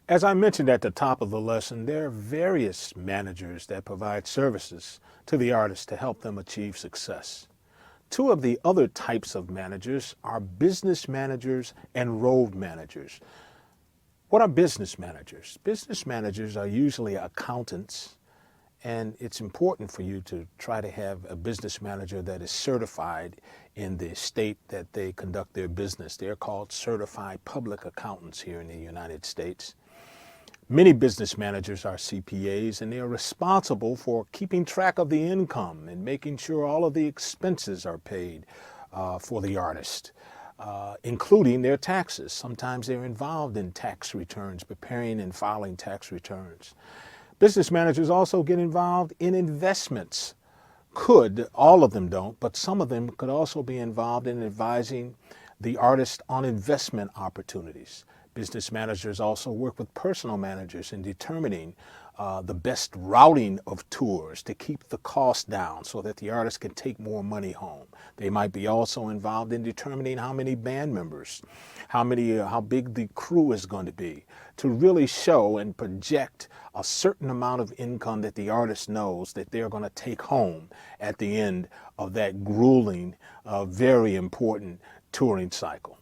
As I mentioned at the top of the lesson, there are various managers that provide services to the artists to help them achieve success. Two of the other types of managers are business managers and road managers. What are business managers? Business managers are usually accountants, and it's important for you to try to have a business manager that is certified in the state that they conduct their business. They're called certified public accountants here in the United States. Many business managers are CPAs, and they are responsible for keeping track of the income and making sure all of the expenses are paid for the artist, including their taxes. Sometimes they're involved in tax returns, preparing and filing tax returns. Business managers also get involved in investments. All of them don't, but some of them could also be involved in advising the artist on investment opportunities. Business managers also work with personal managers in determining the best routing of tours to keep the cost down so that the artist can take more money home. They might be also involved in determining how many band members, how big the crew is going to be, to really show and project a certain amount of income that the artist knows that they're going to take home at the end of that grueling, very important touring cycle.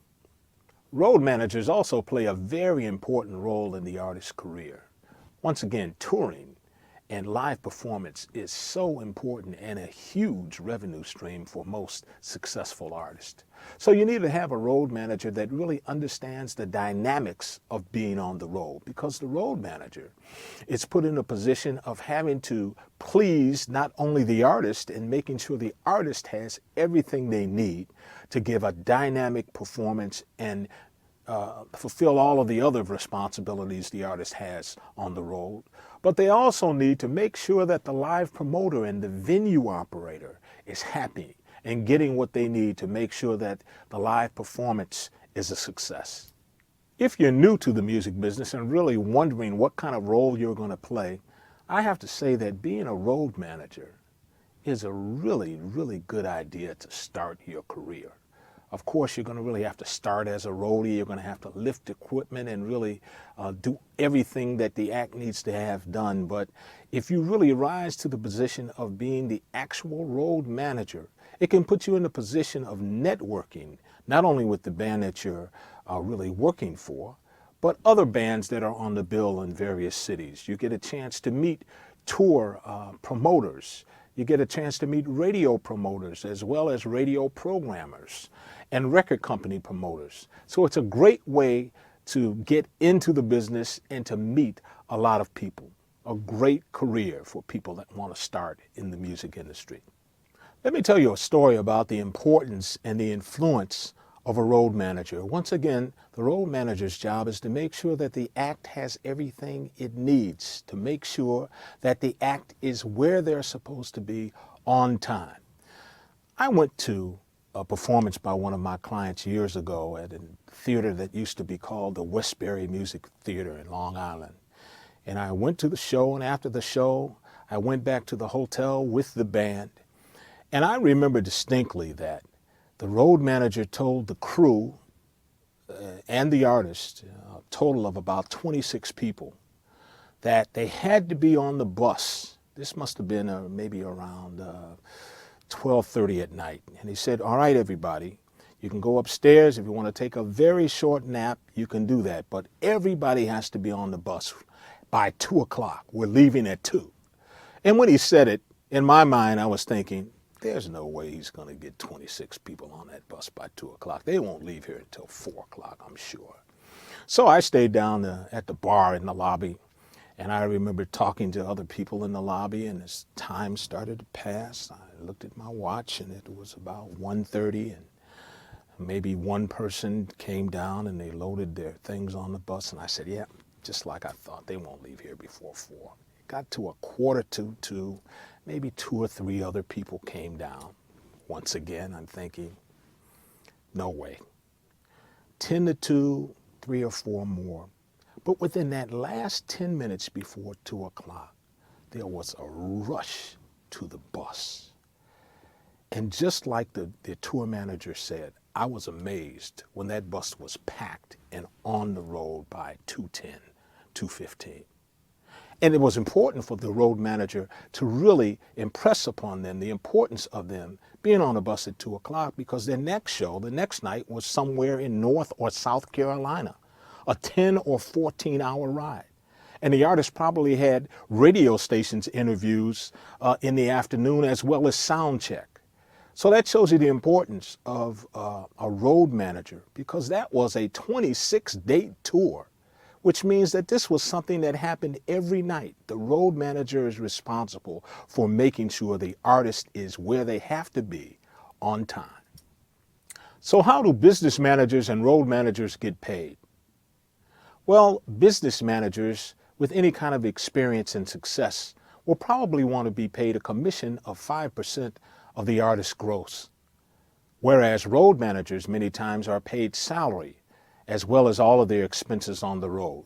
Road managers also play a very important role in the artist's career. Once again, touring and live performance is so important and a huge revenue stream for most successful artists. So you need to have a road manager that really understands the dynamics of being on the road, because the road manager is put in a position of having to please not only the artist and making sure the artist has everything they need to give a dynamic performance and fulfill all of the other responsibilities the artist has on the road, but they also need to make sure that the live promoter and the venue operator is happy and getting what they need to make sure that the live performance is a success. If you're new to the music business and really wondering what kind of role you're going to play, I have to say that being a road manager is a really, really good idea to start your career. Of course, you're going to really have to start as a roadie. You're going to have to lift equipment and really do everything that the act needs to have done. But if you really rise to the position of being the actual road manager, it can put you in a position of networking, not only with the band that you're really working for, but other bands that are on the bill in various cities. You get a chance to meet tour promoters. You get a chance to meet radio promoters as well as radio programmers and record company promoters. So it's a great way to get into the business and to meet a lot of people. A great career for people that want to start in the music industry. Let me tell you a story about the importance and the influence of a road manager. Once again, the road manager's job is to make sure that the act has everything it needs, to make sure that the act is where they're supposed to be on time. I went to a performance by one of my clients years ago at a theater that used to be called the Westbury Music Theater in Long Island. And I went to the show, and after the show, I went back to the hotel with the band. And I remember distinctly that the road manager told the crew and the artist, a total of about 26 people, that they had to be on the bus. This must have been maybe around 12:30 at night. And he said, all right, everybody, you can go upstairs. If you want to take a very short nap, you can do that. But everybody has to be on the bus by 2 o'clock. We're leaving at 2. And when he said it, in my mind, I was thinking, there's no way he's going to get 26 people on that bus by 2 o'clock. They won't leave here until 4 o'clock, I'm sure. So I stayed down at the bar in the lobby, and I remember talking to other people in the lobby, and as time started to pass, I looked at my watch, and it was about 1:30, and maybe one person came down, and they loaded their things on the bus, and I said, yeah, just like I thought, they won't leave here before 4. It got to a quarter to 2. Maybe 2 or 3 other people came down. Once again, I'm thinking, no way. 10 to 2, 3 or 4 more. But within that last 10 minutes before 2 o'clock, there was a rush to the bus. And just like the tour manager said, I was amazed when that bus was packed and on the road by 2:10. 2:15. And it was important for the road manager to really impress upon them the importance of them being on a bus at 2 o'clock, because their next show, the next night, was somewhere in North or South Carolina, a 10 or 14-hour ride. And the artist probably had radio stations interviews in the afternoon, as well as sound check. So that shows you the importance of a road manager, because that was a 26-date tour, which means that this was something that happened every night. The road manager is responsible for making sure the artist is where they have to be on time. So how do business managers and road managers get paid? Well, business managers with any kind of experience and success will probably want to be paid a commission of 5% of the artist's gross, whereas road managers many times are paid salary, as well as all of their expenses on the road.